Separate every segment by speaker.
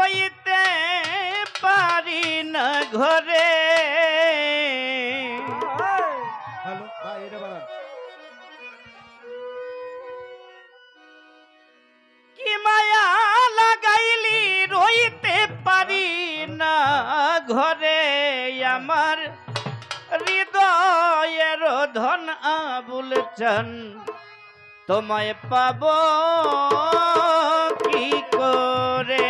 Speaker 1: রইতে পারি না ঘরে।
Speaker 2: হ্যালো ভাই, এটা বাড়ান।
Speaker 1: কি মায়া লাগাইলি রইতে পারি না ঘরে, আমার হৃদয়ের ধন আবুল চান তোমায় পাব কি করে।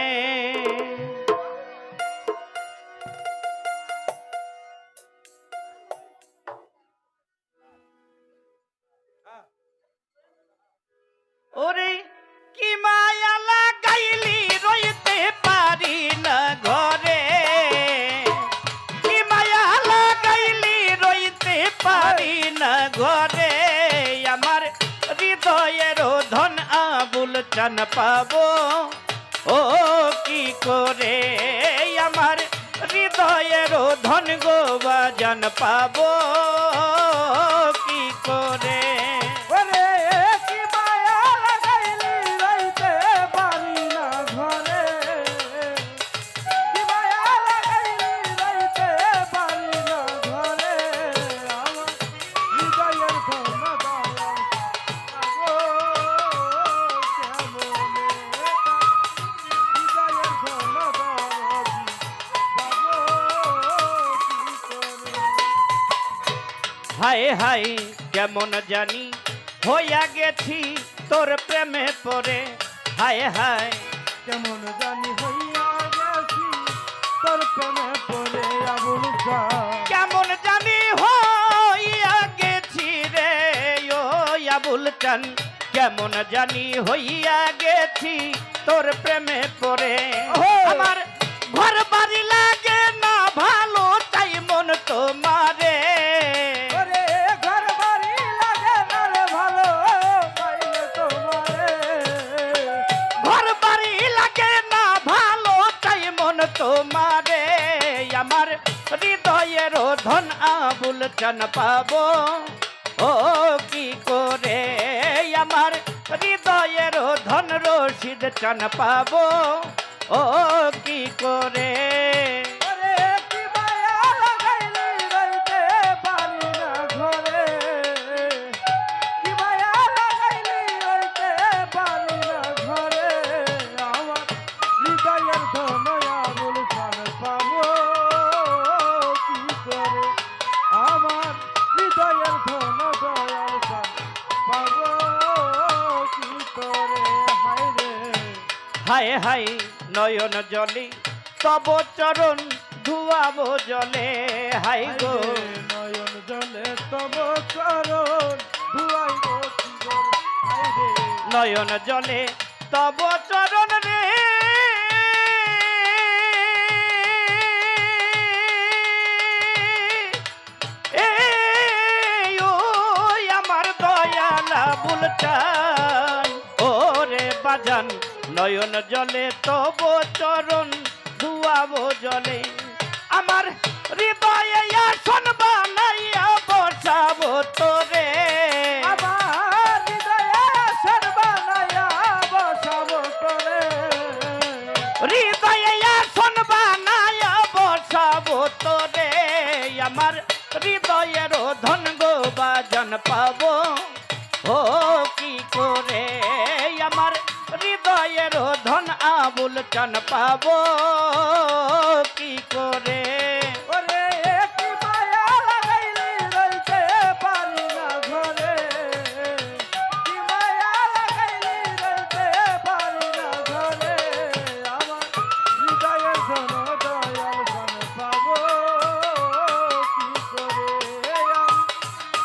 Speaker 1: ওরে কি মায়া লাগাইলি রইতে পারি না ঘরে, কি মায়া লাগাইলি রইতে পারি না ঘরে, আমার হৃদয়ের ধন আবুল চান পাবো ও কি করে, আমার হৃদয়ের ধন গো বাজান পাবো কি করে।
Speaker 2: ওরে কি মায়া লাগাইলি রইতে পারি না ঘরে, কি মায়া লাগাইলি রইতে পারি না ঘরে, আমার হৃদয়ের ধন দয়াল আগো কেমনে হৃদয়ের ধন দয়াল পাবো কি করে।
Speaker 1: হায় হায় কেমন জানি হইয়া গেছি তোর প্রেমে পড়ে, হায় হায়
Speaker 2: কেমন জানি হইয়া গেছি তোর প্রেমে পড়ে আবুল চান।
Speaker 1: কেমন জানি হইয়া গেছি রে ও আবুল চান, কেমন জানি হইয়া গেছি তোর প্রেমে পড়ে। আমার ঘর বাড়ি লাগে না ভালো, তাই মন তোমারে।
Speaker 2: ওরে ঘর বাড়ি লাগে না রে ভালো, পাইলে তোমারে।
Speaker 1: ঘর বাড়ি লাগে না ভালো, তাই মন তোমারে। আমার হৃদয়ের ধন আবুল চান পাবো ও কি করে, আমার হৃদয়ের ধন রশিদ চান পাবো ও কি করে।
Speaker 2: ওরে কি মায়া লাগাইলি রইতে পারি না ঘরে, কি মায়া লাগাইলি রইতে পারি না ঘরে, আমার হৃদয়ের ধন আবুল চান পাবো কি করে, আমার হৃদয়ের ধন দয়াল চান পাবো কি করে। হায় রে
Speaker 1: হায় হায় নয়ন জলে তব চরণ ধুয়াবো জলে, হায় গো
Speaker 2: নয়ন জলে তব চরণ ধুয়াইব কি করে। হায় রে
Speaker 1: নয়ন জলে তব চরণ রে, ও আমার দয়াল আবুল চান ও রে বাজান, নয়ন জলে তব চরণ ধুয়াবো জলে, আমার হৃদয়ে আসন বানাইয়া বসাবো তোরে।
Speaker 2: আমার হৃদয়ে আসন বানায়া বসাবো তোরে,
Speaker 1: হৃদয়ে আসন বানায়া বসাবো তোরে, আমার হৃদয়ের ধন গো বাজন পাবো ও কি করে, আমার হৃদয়ের ধন আবুল চান পাবো কি করে।
Speaker 2: ওরে কি মায়া লাগাইলি রইতে পারি না ঘরে, কি মায়া লাগাইলি রইতে পারি না ঘরে, আমার হৃদয়ের ধন দয়াল ধন পাবো কি করে, আমি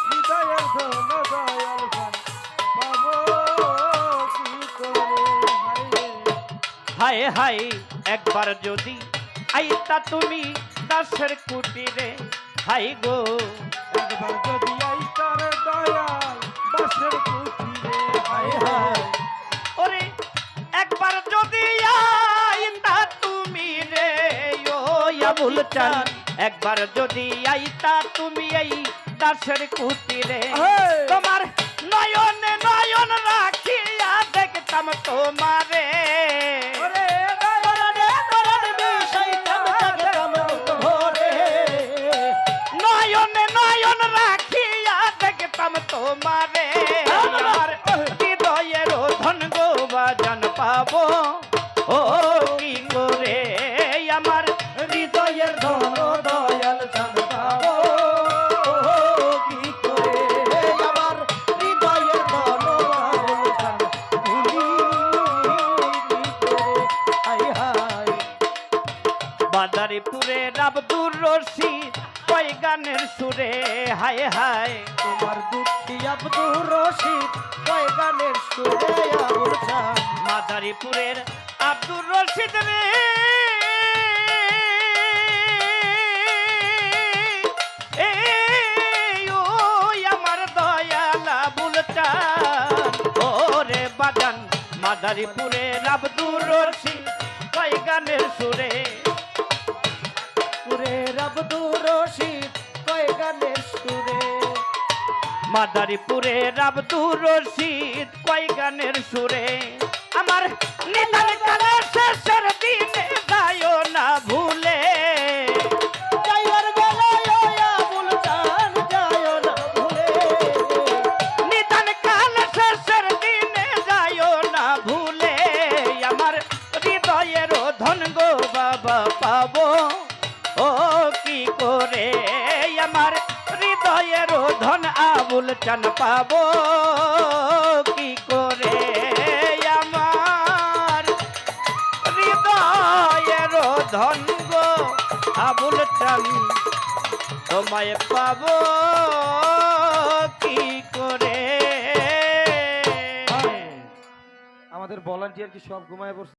Speaker 2: হৃদয়ের ধন দয়াল ধন পাবো কি করে।
Speaker 1: হায় হায় একবার যদি আইতা তুমি দাসের কুটিরে, হাই গো
Speaker 2: একবার যদি আইতার দয়াল দাসের কুঠিরে। হায় হায়
Speaker 1: ওরে একবার যদি আইতা তুমি রে ও আবুল চান, একবার যদি আইতা তুমি এই দাসের কুটিরে, তোমার নয়নে নয়ন রাখিয়া দেখতাম তোমারে।
Speaker 2: ওরে নয়নে
Speaker 1: তোমারে আমার হৃদয়ের ধন গো বাজান পাবো ও কি করে আমার
Speaker 2: হৃদয়ের ধন দয়াল চান পাবো কি করে আমার হৃদয়ের ধন আবুল চান ভুলি কি করে হাই হাই
Speaker 1: বাদারীপুরের আব্দুর রশিদ কয় গানের সুরে হায় হায়
Speaker 2: তোমার দুঃখী আব্দুর রশিদ কয় গানের সুরে আবুল চান
Speaker 1: মাদারীপুরের আব্দুর রশিদ রে এই ওই আমার দয়াল আবুল চান ওরে বাজান মাদারীপুরের আব্দুর রশিদ কয় গানের সুরে
Speaker 2: পুরের আব্দুর রশিদ কয় গানের সুরে
Speaker 1: মাদারীপুরের আব্দুর রশিদ কয় গানের সুরে আমার নিদান কালে শেষের দিনে যায়ও না ভুলে
Speaker 2: যাইবার বেলায় ও আবুল চান যায় না ভুলে
Speaker 1: নিদান কালে শেষের দিনে যায়ও না ভুলে আমার হৃদয়ের ধন গো বাবা পাবো ও কি করে আমার হৃদয়ের ধন আবুল চান পাবো কি করে আমার হৃদয়ের ধন গো আবুল চান তোমায় পাবো কি করে
Speaker 2: আমাদের ভলান্টিয়ার কি সব ঘুমায় পড়ছে?